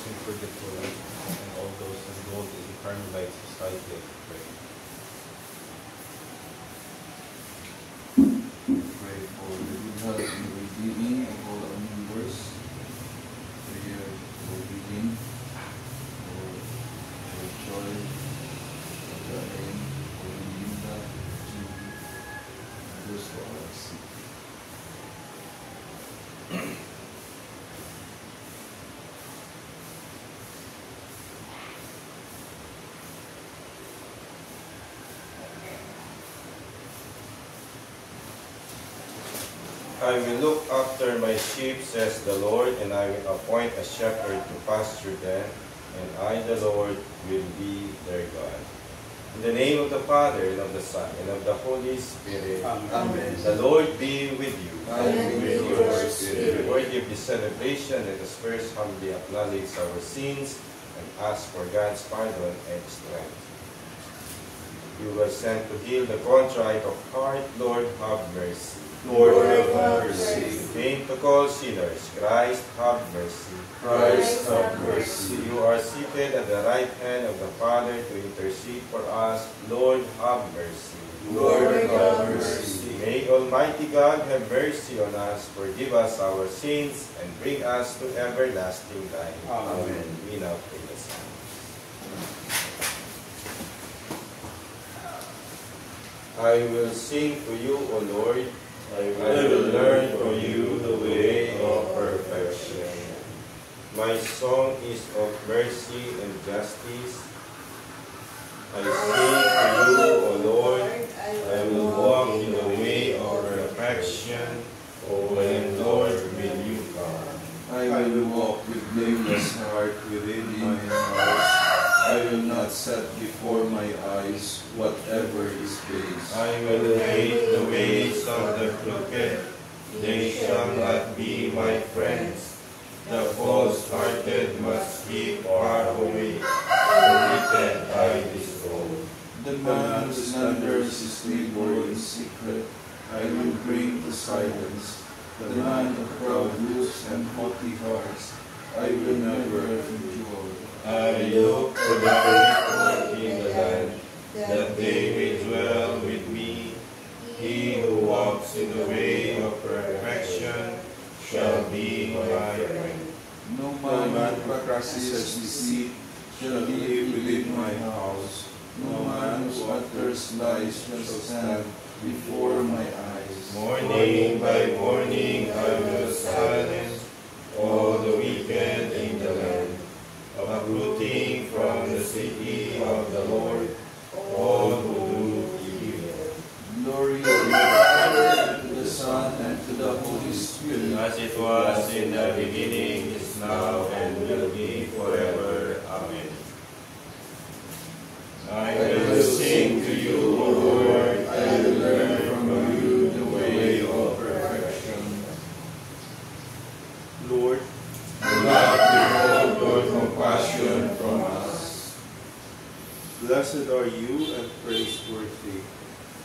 in purgatory, and all those enrolled in the Carmelite Society of Prayer. Pray for the good health and well-being of all our members. Prayer for healing, for joy, for Aaron, for Linda, Judy, and those who are sick. I will look after my sheep, says the Lord, and I will appoint a shepherd to pasture them, and I, the Lord, will be their God. In the name of the Father, and of the Son, and of the Holy Spirit. Amen. The Lord be with you. And with your spirit. Worthy of this celebration, let us first humbly acknowledge our sins and ask for God's pardon and strength. You were sent to heal the contrite of heart. Lord, have mercy. Lord, have mercy. You came to call sinners. Christ, have mercy. Christ, have mercy. You are seated at the right hand of the Father to intercede for us. Lord, have mercy. Lord, have mercy. May Almighty God have mercy on us, forgive us our sins, and bring us to everlasting life. Amen. We now pray the Psalm. I will sing to you, O Lord. I will learn from you the way of perfection. My song is of mercy and justice. I sing to you, O Lord. I will walk in the way of perfection. O when, Lord, will you come? I will walk with blameless heart within my house. I will not set before my eyes whatever is base. I will hate the ways of the crooked. They shall not be my friends. The false-hearted must keep far away. The wicked I disown. The man who slanders his neighbor in secret, I will bring to silence. The man of proud looks and haughty hearts, I will never endure. I look for the people in the land, that they may dwell with me. He who walks in the way of perfection shall be my friend. No man who practices deceit shall live within my house. No man who utters lies shall stand before my eyes. Morning by morning I will silence all the wicked in the land, uprooting from the city of the Lord all who do evil. Glory to the Father, to the Son, and to the Holy Spirit. As it was in the beginning, is now, and will be forever. Amen. I will sing to you, O Lord. I will learn from you the way of perfection. Lord, Do not withhold your compassion from us. blessed are you and praiseworthy.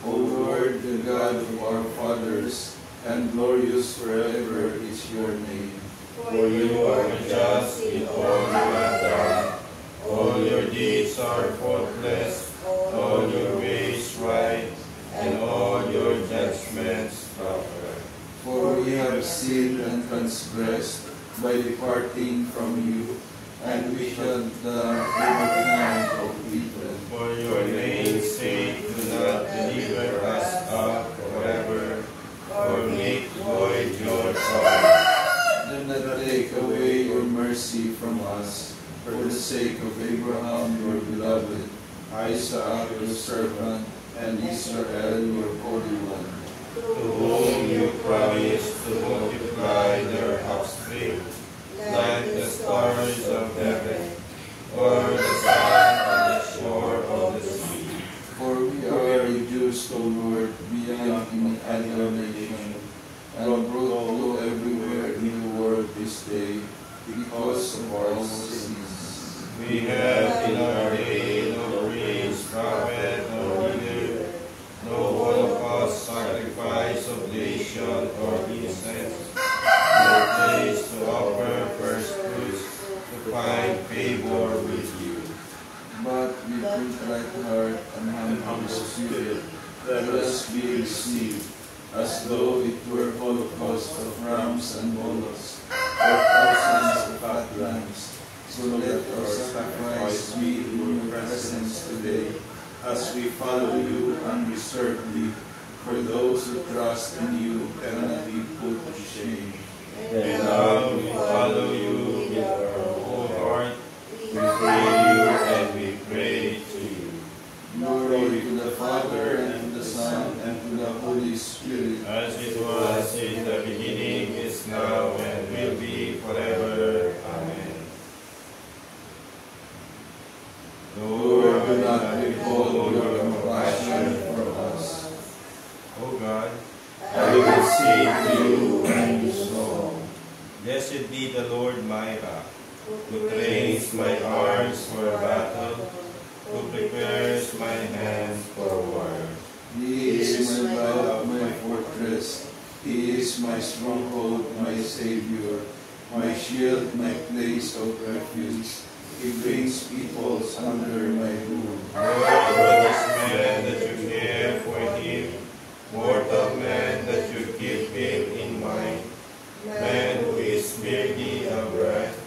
O Lord, the God of our fathers, and glorious forever is your name. For you are just in all you have done. All your deeds are faultless, all your ways right, and all your judgments proper. For we have sinned and transgressed by departing from you, and we shall die in account of evil. For your name's sake, do not deliver us up forever, or make void your promise. Do not take away your mercy from us, for the sake of Abraham your beloved, Isaac your servant, and Israel your holy one. To whom you promised to multiply their offspring, like the stars of heaven, or the sand on the shore of the sea. For we are reduced, O Lord, beyond annihilation, and brought low everywhere in the world this day, because of our sins. We have in our day no priest, prophet, or leader, no holocaust, sacrifice, oblation, or incense, no place to offer first fruits, to find favor with you. But with contrite heart and humble spirit, let us be received, as though it were holocaust of rams and bullocks, or thousands of fat lambs. So let our sacrifice be in your presence today, as we follow you unreservedly, for those who trust in you cannot be put to shame. And now we follow you with our whole heart, we pray you and we pray to you. Glory to the Father, and to the Son, and to the Holy Spirit. As it was in the beginning, is now, and will be forever. Amen. Lord, do not withhold your compassion from us. O God, I will sing to you a new song. blessed be the Lord my rock, who trains my arms for battle, who prepares my hands for war. He is my love, my fortress. He is my stronghold, my Savior, my shield, my place of refuge. He brings peoples under my rule. Lord, what is man that you care for him? Mortal man that you keep him in mind. Man who is merely a breath,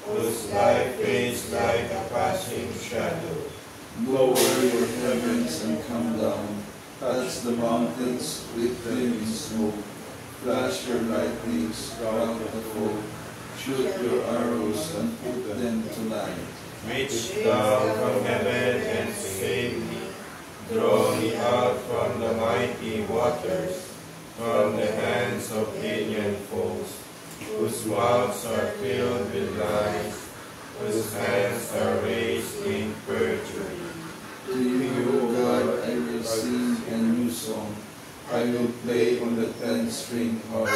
whose life fades like a passing shadow. Lower your heavens and come down. Touch the mountains with flaming smoke. Flash your lightnings round the foe. Shoot your arrows and put them to light. Reach down from heaven and save me. Draw me out from the mighty waters, from the hands of alien foes, whose mouths are filled with lies, whose hands are raised in perjury. To you, O God, I will sing a new song. I will play on the 10-string harp.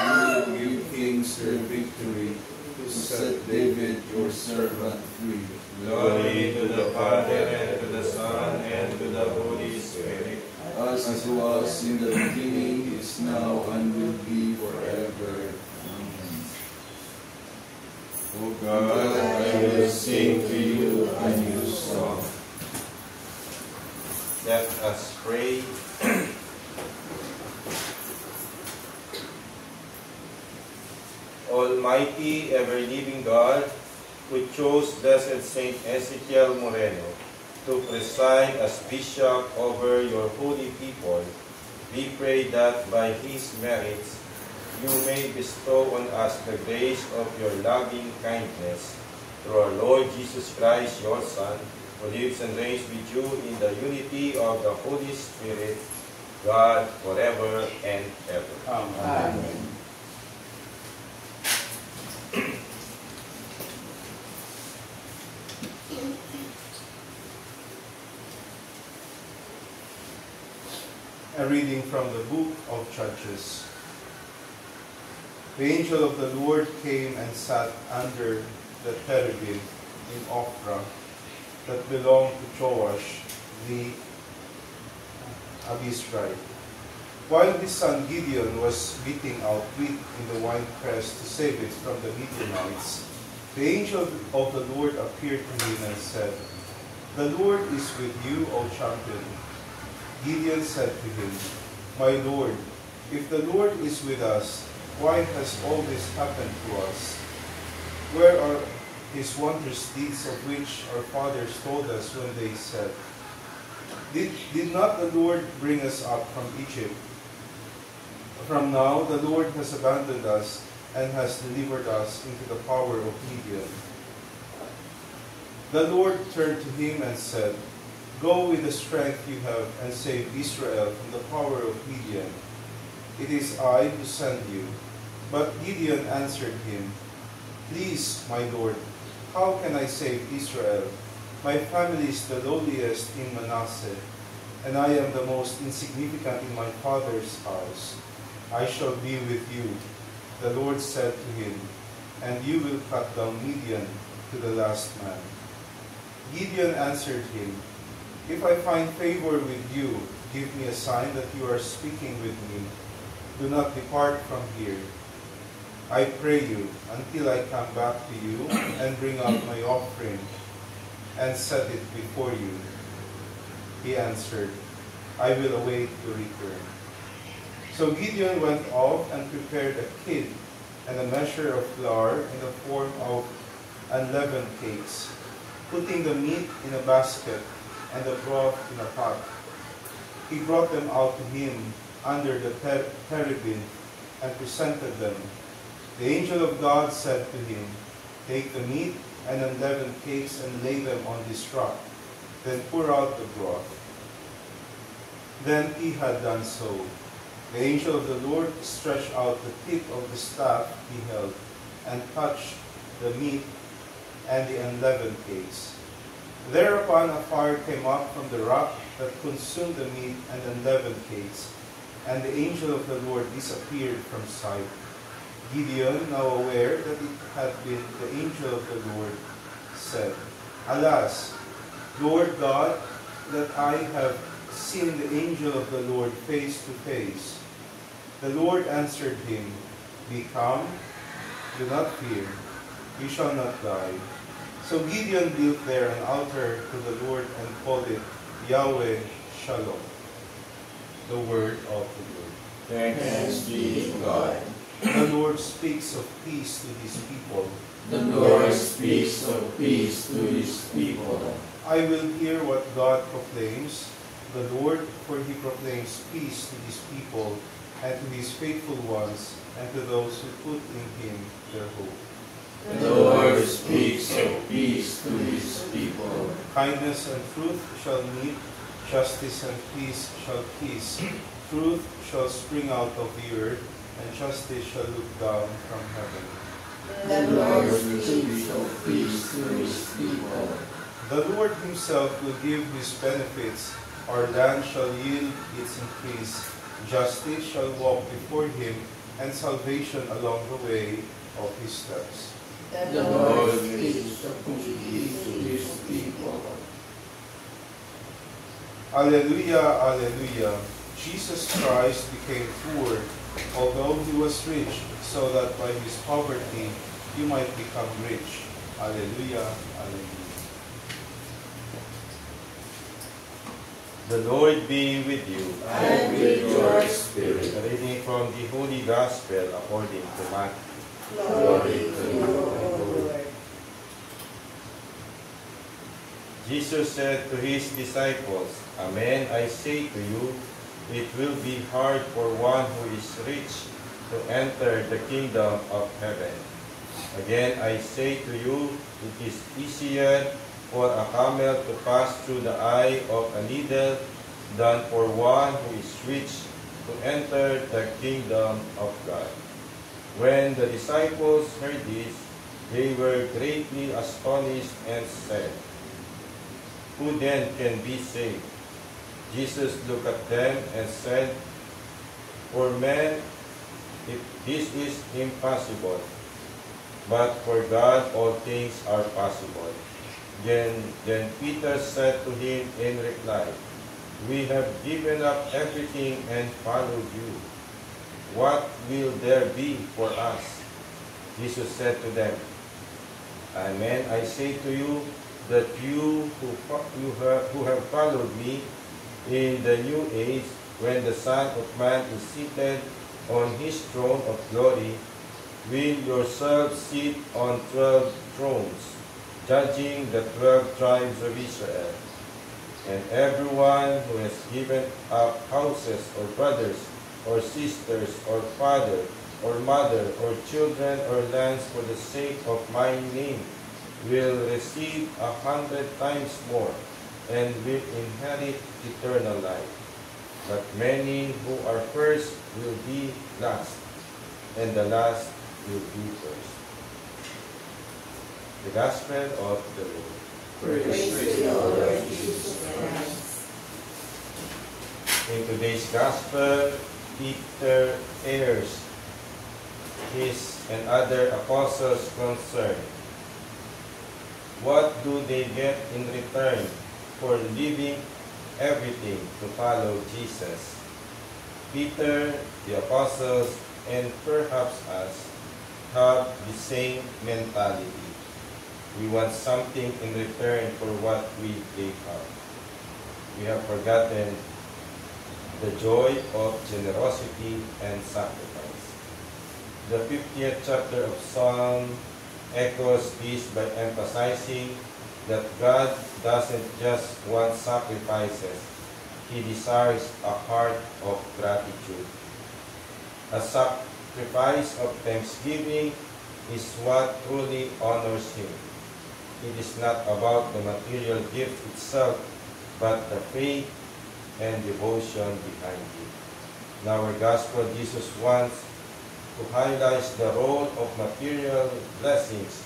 You will give kings their victory, to set David your servant free. Glory to the Father, and to the Son, and to the Holy Spirit. As it was in the beginning, is now, and will be forever. Amen. O God, I will sing to you a new song. Let us pray. Almighty, ever-living God, who chose Blessed Saint Ezekiel Moreno to preside as bishop over your holy people, we pray that by his merits you may bestow on us the grace of your loving kindness through our Lord Jesus Christ, your Son, who lives and reigns with you in the unity of the Holy Spirit, God, forever and ever. Amen. A reading from the book of Judges. The angel of the Lord came and sat under the terebinth in Ophrah that belonged to Joash the Abizrite. While his son Gideon was beating out wheat in the winepress to save it from the Midianites, the angel of the Lord appeared to him and said, "The Lord is with you, O champion." Gideon said to him, "My Lord, if the Lord is with us, why has all this happened to us? Where are his wondrous deeds of which our fathers told us when they said, Did not the Lord bring us up from Egypt? From now the Lord has abandoned us and has delivered us into the power of Midian." The Lord turned to him and said, "Go with the strength you have and save Israel from the power of Midian. It is I who send you." But Gideon answered him, "Please, my Lord, how can I save Israel? My family is the lowliest in Manasseh, and I am the most insignificant in my father's house. I shall be with you," the Lord said to him, "and you will cut down Midian to the last man." Gideon answered him, "If I find favor with you, give me a sign that you are speaking with me. Do not depart from here." I pray you, until I come back to you and bring out my offering and set it before you. He answered, I will await your return. So Gideon went off and prepared a kid and a measure of flour in the form of unleavened cakes, putting the meat in a basket and the broth in a pot. He brought them out to him under the terebinth and presented them. The angel of God said to him, Take the meat and unleavened cakes and lay them on this rock, then pour out the broth. Then he had done so. The angel of the Lord stretched out the tip of the staff he held and touched the meat and the unleavened cakes. Thereupon a fire came up from the rock that consumed the meat and unleavened cakes, and the angel of the Lord disappeared from sight. Gideon, now aware that it had been the angel of the Lord, said, Alas, Lord God, that I have seen the angel of the Lord face to face. The Lord answered him, Be calm, do not fear, you shall not die. So Gideon built there an altar to the Lord and called it Yahweh Shalom. The word of the Lord. Thanks be to God. The Lord speaks of peace to his people. The Lord speaks of peace to his people. I will hear what God proclaims, the Lord, for he proclaims peace to his people and to his faithful ones and to those who put in him their hope. The Lord speaks of peace to his people. Kindness and truth shall meet, justice and peace shall kiss. Truth shall spring out of the earth, and justice shall look down from heaven. The Lord speaks of peace to his people. The Lord himself will give his benefits. Our land shall yield its increase. Justice shall walk before him, and salvation along the way of his steps. The Lord speaks of peace to his people. Alleluia, alleluia. Jesus Christ became poor, although he was rich, so that by his poverty you might become rich. Alleluia, alleluia. The Lord be with you. And with your spirit. A reading from the Holy Gospel according to Matthew. Glory to you, O Lord. Jesus said to his disciples, Amen, I say to you, it will be hard for one who is rich to enter the kingdom of heaven. Again, I say to you, it is easier for a camel to pass through the eye of a needle than for one who is rich to enter the kingdom of God. When the disciples heard this, they were greatly astonished and said, Who then can be saved? Jesus looked at them and said, For men, this is impossible, but for God all things are possible. Then Peter said to him in reply, We have given up everything and followed you. What will there be for us? Jesus said to them, Amen, I say to you that you who have followed me in the new age, when the Son of Man is seated on his throne of glory, will yourselves sit on 12 thrones, judging the 12 tribes of Israel. And everyone who has given up houses or brothers or sisters or father or mother or children or lands for the sake of my name will receive 100 times more and will inherit eternal life. But many who are first will be last, and the last will be first. The Gospel of the Lord. Praise to you, Lord Jesus Christ. In today's Gospel, Peter airs his and other apostles' concern. What do they get in return for leaving everything to follow Jesus? Peter, the apostles, and perhaps us have the same mentality. We want something in return for what we gave up. We have forgotten the joy of generosity and sacrifice. The 50th chapter of Psalm echoes this by emphasizing that God doesn't just want sacrifices, He desires a heart of gratitude. A sacrifice of thanksgiving is what truly honors Him. It is not about the material gift itself, but the faith and devotion behind it. In our gospel, Jesus wants to highlight the role of material blessings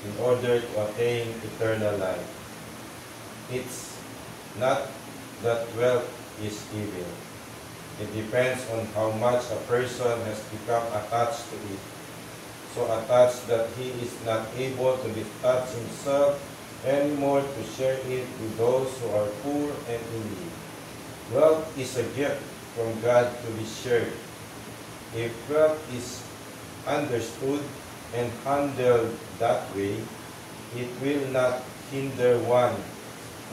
in order to attain eternal life. It's not that wealth is evil. It depends on how much a person has become attached to it. So attached that he is not able to detach himself anymore to share it with those who are poor and in need. Wealth is a gift from God to be shared. If wealth is understood and handled that way, it will not hinder one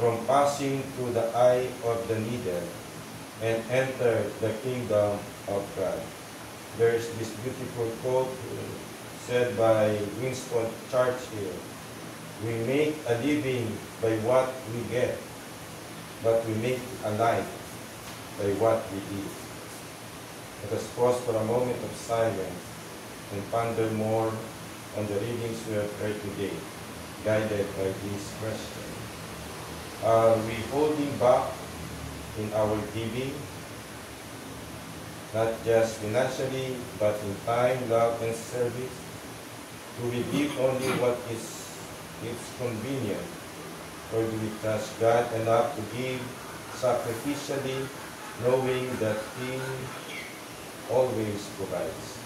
from passing through the eye of the needle and enter the kingdom of God. There is this beautiful quote said by Winston Churchill: "We make a living by what we get, but we make a life by what we give." Let us pause for a moment of silence and ponder more on the readings we have heard today, guided by this question. Are we holding back in our giving, not just financially, but in time, love, and service? Do we give only what is convenient, or do we trust God enough to give sacrificially, knowing that He always provides?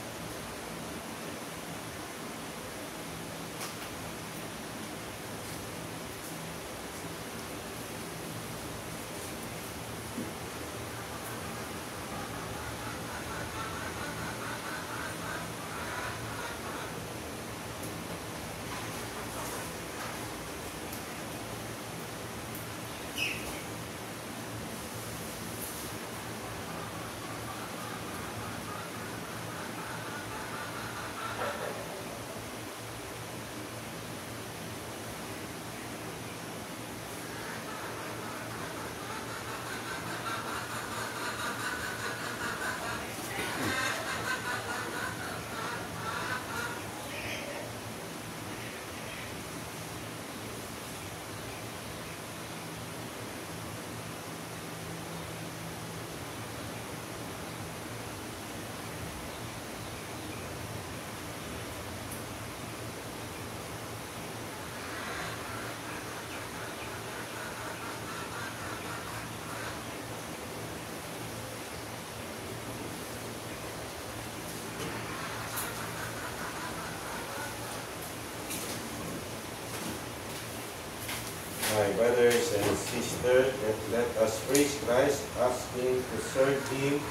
My brothers and sisters, let us praise Christ, asking to serve Him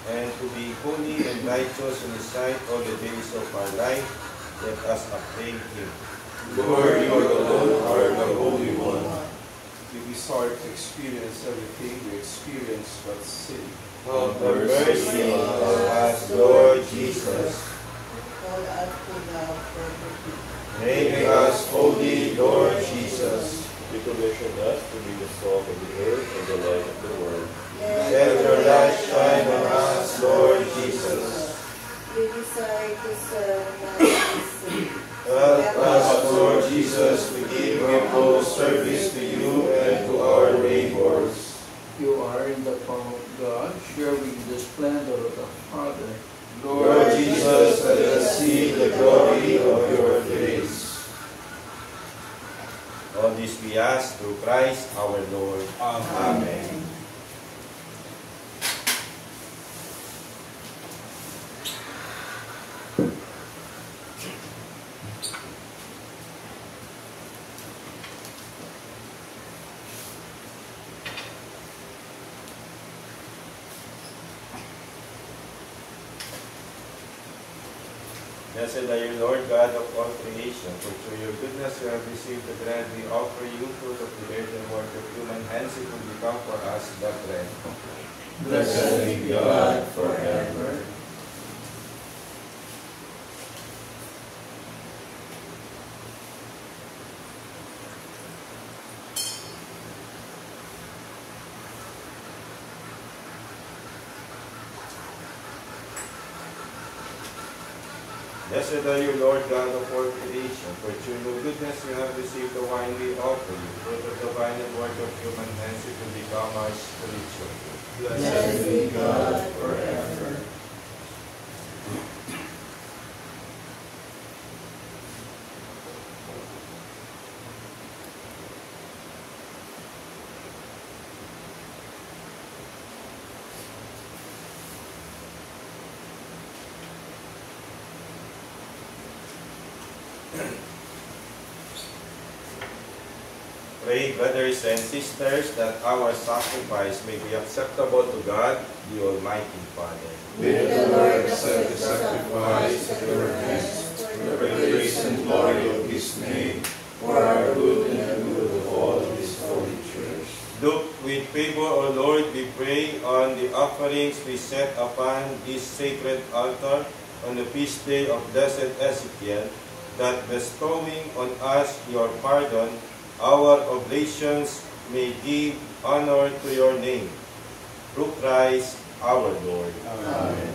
and to be holy and righteous in His sight all the days of our life. Let us acclaim Him. Lord, you alone are the Holy One. We desire to experience everything we experience but sin. Have mercy on us, Lord Jesus. Call us to thou perfect. Make us holy, Lord Jesus. You commission us to be the salt of the earth and the light of the world. Let your light shine on us, Lord Jesus. We desire to serve not to sin. Help us, Lord Jesus, to give faithful service to you and to our neighbors. You are in the form of God, sharing the splendor of the Father. Lord Jesus, let us see the glory of your face. All this we ask through Christ our Lord. Amen. Blessed are you, Lord God of all creation, for through your goodness we have received the bread we offer you, fruit of the earth and work of human hands, it will become for us the bread. Blessed be God forever. Blessed are you, Lord God of all creation, for through your goodness you have received the wine we offer you, fruit of the vine and work of human hands, it will become our spiritual food. Blessed be God forever. Pray, brothers and sisters, that our sacrifice may be acceptable to God, the Almighty Father. May the Lord accept the sacrifice at your hands for the praise and glory of his name, for our good and the good of all his holy church. Look with favor, O Lord, we pray, on the offerings we set upon this sacred altar on the feast day of Blessed Ezekiel, that bestowing on us your pardon, our oblations may give honor to your name. Through Christ our Lord. Amen.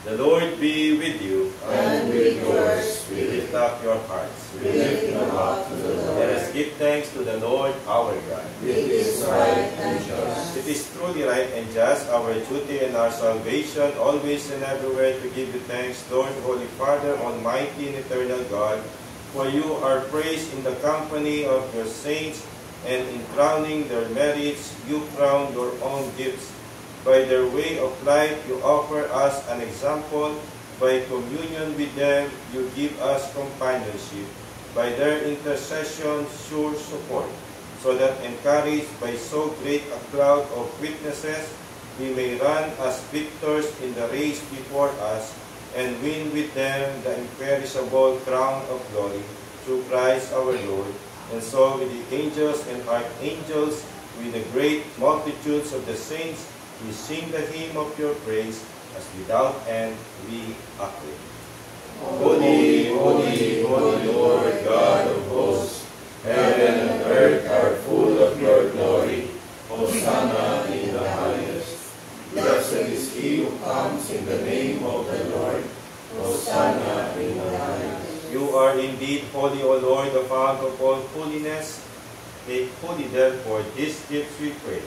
The Lord be with you. And with your spirit. Lift up your hearts. We lift them up to the Let Lord. us give thanks to the Lord our God. It is right and just. It is truly right and just, our duty and our salvation, always and everywhere to give you thanks, Lord, Holy Father, Almighty and eternal God. For you are praised in the company of your saints, and in crowning their merits, you crown your own gifts. By their way of life, you offer us an example. By communion with them, you give us companionship. By their intercession, sure support, so that encouraged by so great a cloud of witnesses, we may run as victors in the race before us, and win with them the imperishable crown of glory through Christ our Lord. And so with the angels and archangels, with the great multitudes of the saints, we sing the hymn of your praise, as without end we acclaim. Holy, holy, holy Lord God of hosts, heaven and earth are full of your glory. Hosanna in the highest. Blessed is he who comes in the name of the Lord. Hosanna in the highest. You are indeed holy, O Lord, the fount of all holiness. Make holy therefore these gifts, we pray,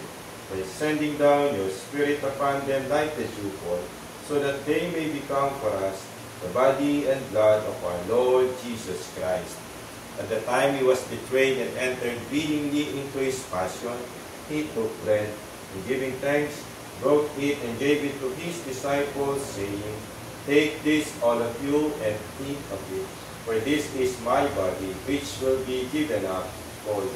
by sending down your Spirit upon them like the dewfall, so that they may become for us the body and blood of our Lord Jesus Christ. At the time he was betrayed and entered willingly into his passion, he took bread, and giving thanks, broke it and gave it to his disciples, saying, Take this, all of you, and eat of it, for this is my body, which will be given up for you.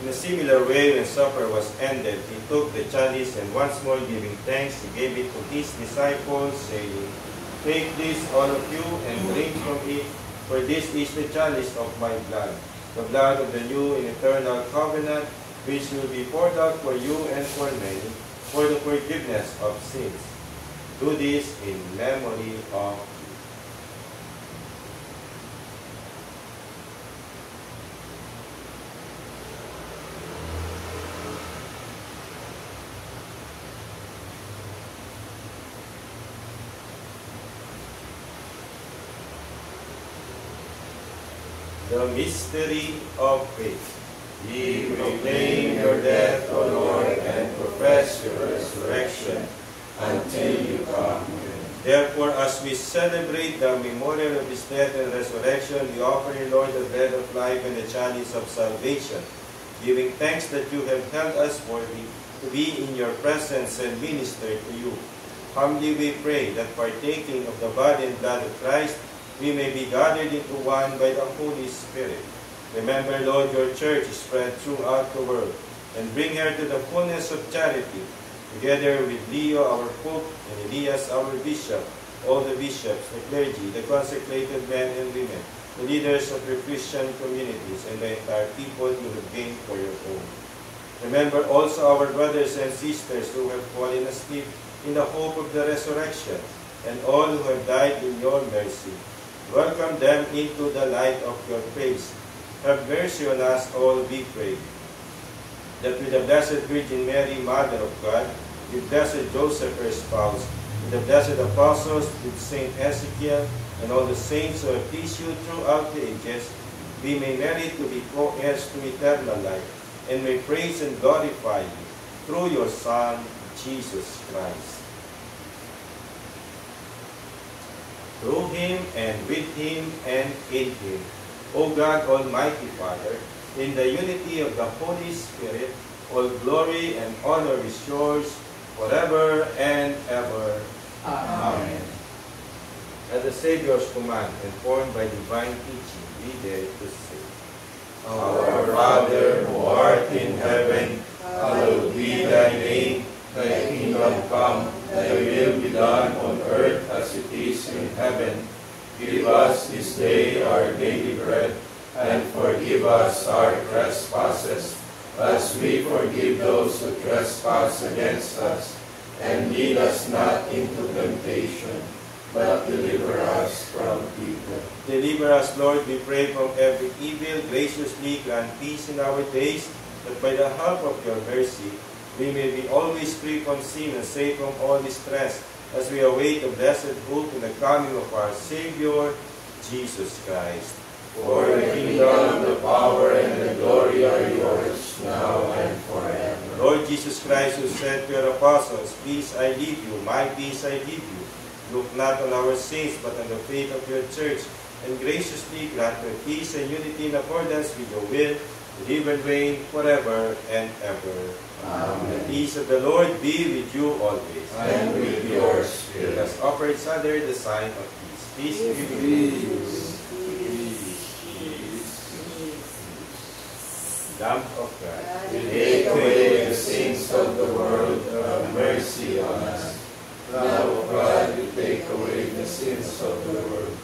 In a similar way, when supper was ended, he took the chalice, and once more giving thanks, he gave it to his disciples, saying, Take this, all of you, and drink from it, for this is the chalice of my blood, the blood of the new and eternal covenant, which will be poured out for you and for many, for the forgiveness of sins. Do this in memory of me. The mystery of faith. We proclaim your death, O Lord, and profess your resurrection Until you come. Therefore, as we celebrate the memorial of his death and resurrection, we offer you, Lord, the bread of life and the chalice of salvation, giving thanks that you have held us worthy to be in your presence and minister to you. Humbly we pray that partaking of the body and blood of Christ, we may be gathered into one by the Holy Spirit. Remember, Lord, your church is spread throughout the world, and bring her to the fullness of charity, together with Leo, our Pope, and Elias, our Bishop, all the bishops, the clergy, the consecrated men and women, the leaders of your Christian communities, and the entire people you have gained for your own. Remember also our brothers and sisters who have fallen asleep in the hope of the resurrection, and all who have died in your mercy. Welcome them into the light of your face. Have mercy on us all, we pray, that with the Blessed Virgin Mary, Mother of God, with Blessed Joseph, her spouse, with the blessed apostles, with Saint Ezekiel, and all the saints who have pleased you throughout the ages, we may merit to be co-heirs to eternal life, and may praise and glorify you through your Son, Jesus Christ. Through him, and with him, and in him, O God, Almighty Father, in the unity of the Holy Spirit, all glory and honor is yours forever and ever. Amen. At the Savior's command, informed by divine teaching, we dare to say, Our Father, who art in heaven, hallowed be thy name. Thy kingdom come, thy will be done on earth as it is in heaven. Give us this day our daily bread, and forgive us our trespasses, as we forgive those who trespass against us. And lead us not into temptation, but deliver us from evil. Deliver us, Lord, we pray, from every evil. Graciously grant peace in our days, that by the help of your mercy, we may be always free from sin and safe from all distress, as we await the blessed hope in the coming of our Savior, Jesus Christ. For the kingdom, the power, and the glory are yours, now and forever. Lord Jesus Christ, who said to your apostles, Peace I leave you, my peace I give you. Look not on our sins, but on the faith of your church, and graciously grant her peace and unity in accordance with your will, live and reign forever and ever. Amen. The peace of the Lord be with you always. And with your spirit. Let us offer each other the sign of peace. Peace to you. Peace. Lamb of God, You take away the sins of the world, have mercy on us. Lamb of God, you take away the sins of the world,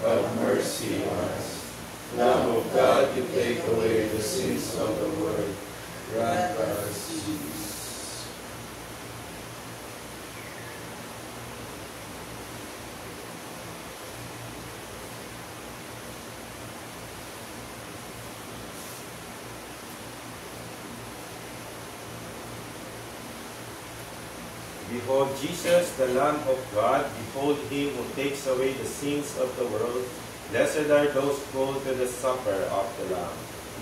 have mercy on us. Lamb of God, you take away the sins of the world, grant us peace. Behold Jesus, the Lamb of God. Behold him who takes away the sins of the world. Blessed are those called to the supper of the Lamb.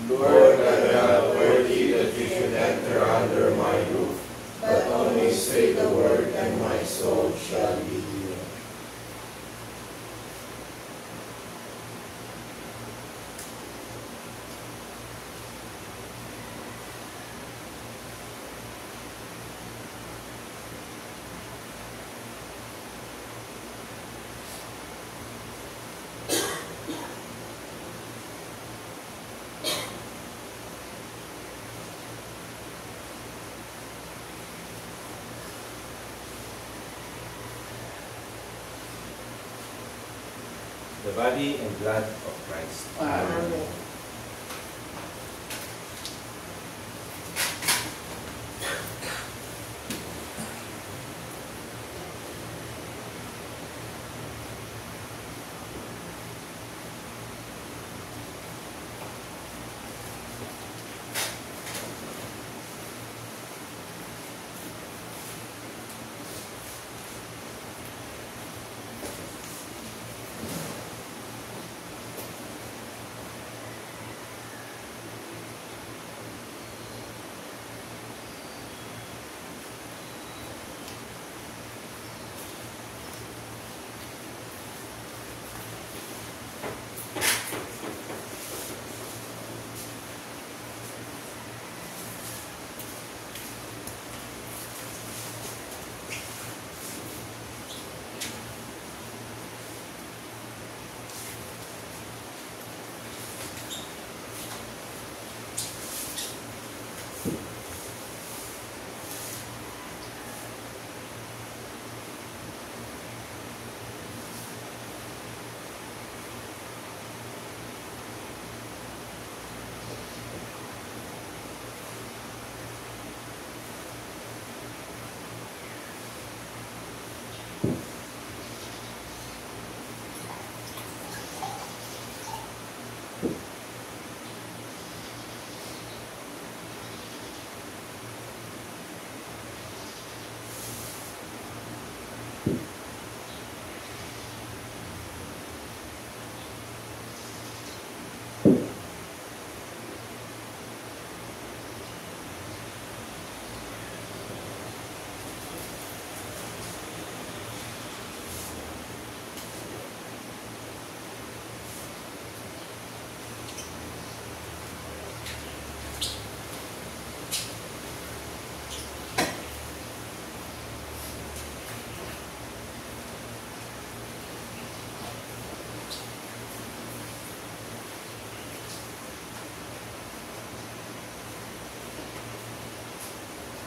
Lord, I am not worthy that you should enter under my roof, but only say the word, and my soul shall be healed. The body and blood of Christ. Amen.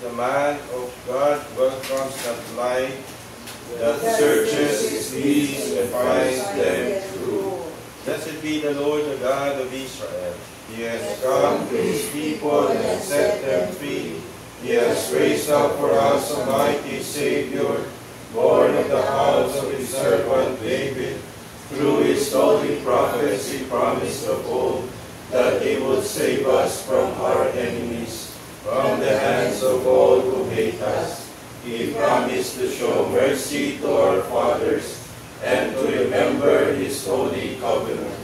The man of God welcomes that light that searches his deeds and finds them true. Blessed be the Lord, the God of Israel. He has come to his people and set them free. He has raised up for us a mighty Savior, born of the house of his servant David. Through his holy prophets he promised of old that he would save us from our enemies, from the hands of all who hate us. He promised to show mercy to our fathers and to remember his holy covenant.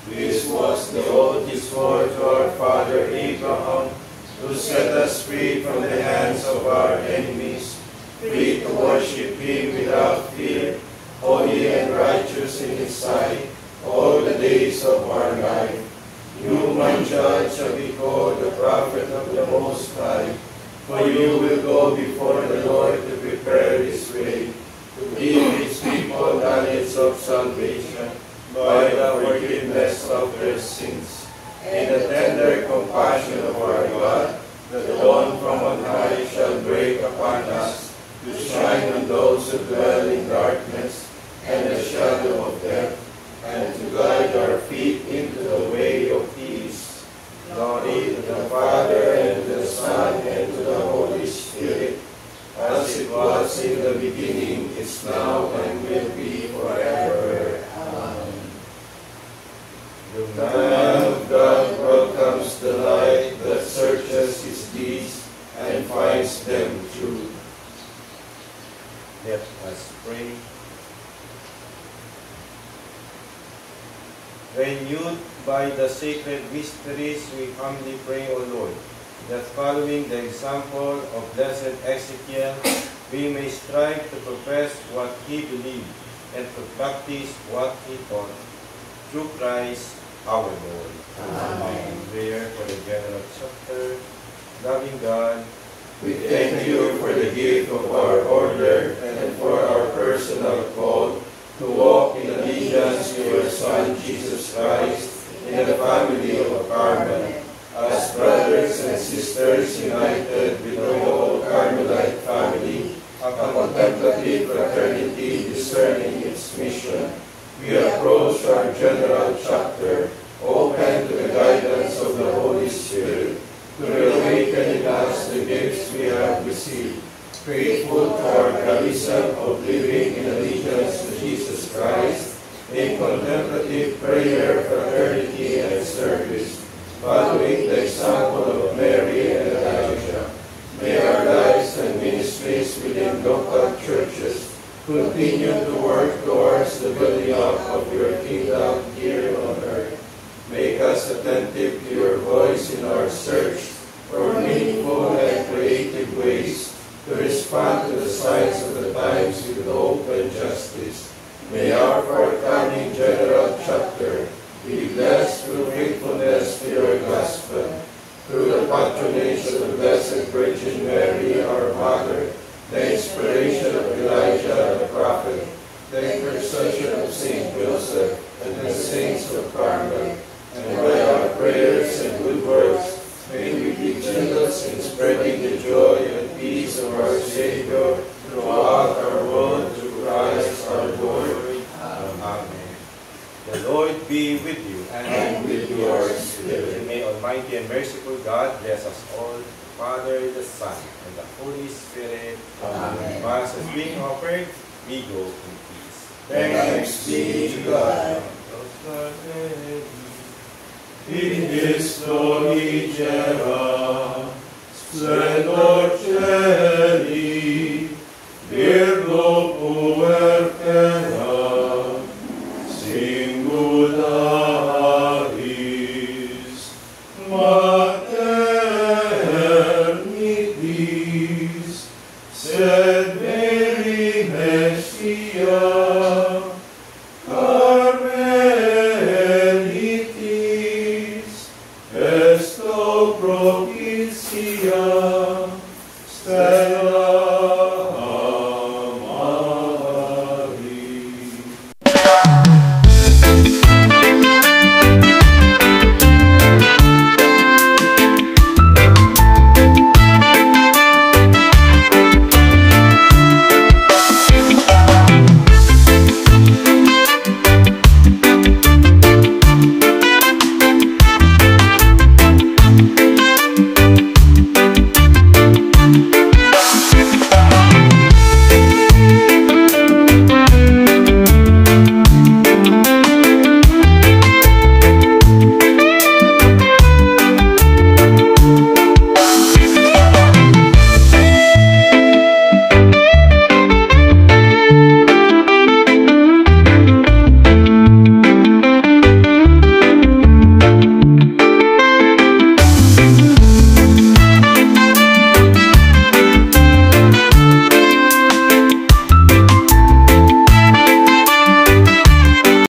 This was the oath he swore to our father Abraham, to set us free from the hands of our enemies, free to worship him without fear, holy and righteous in his sight, all the days of our life. You, my judge, shall be called the prophet of the Most High, for you will go before the Lord to prepare his way, to give his people knowledge of salvation by the forgiveness of their sins. In the tender compassion of our God, the dawn from on high shall break upon us, to shine on those who dwell in darkness and the shadow of death, and to guide our feet into the way of peace. Glory to the Father, and to the Son, and to the Holy Spirit, as it was in the beginning, is now, and will be forever. Amen. The man of God welcomes the light that searches his deeds and finds them true. Let us pray. Renewed by the sacred mysteries, we humbly pray, O Lord, that following the example of Blessed Ezekiel, we may strive to profess what he believed and to practice what he taught. Through Christ our Lord. Amen. Prayer for the General Chapter. Loving God, we thank you for the gift of our order and for our personal call to walk in allegiance to your Son, Jesus Christ, in the family of Carmel, as brothers and sisters united with the whole Carmelite family, a contemplative fraternity discerning its mission. We approach our general chapter, open to the guidance of the Holy Spirit, to reawaken in us the gifts we have received, grateful to our charism of living in allegiance to Jesus Christ, in contemplative prayer, fraternity, and service, following the example of Mary and Elijah. May our lives and ministries within local churches continue to work towards the building up of your kingdom here on earth. Make us attentive to your voice in our search for meaningful and creative ways to respond to the signs of the times with hope and justice. May our forthcoming general chapter be blessed through faithfulness to your gospel, through the patronage of the Blessed Virgin Mary, our Mother, the inspiration of Elijah the prophet, the intercession of Saint Joseph, and the saints of Carmel, and by our prayers and good works, may we be generous in spreading the joy and peace of our Savior throughout our world, through Christ our Lord. Amen. The Lord be with you, and with your spirit. And may Almighty and merciful God bless us all, the Father, the Son, and the Holy Spirit. Amen. Mass is being offered, we go in peace. Thanks be to God. in his glory, Jera, splendor Celi.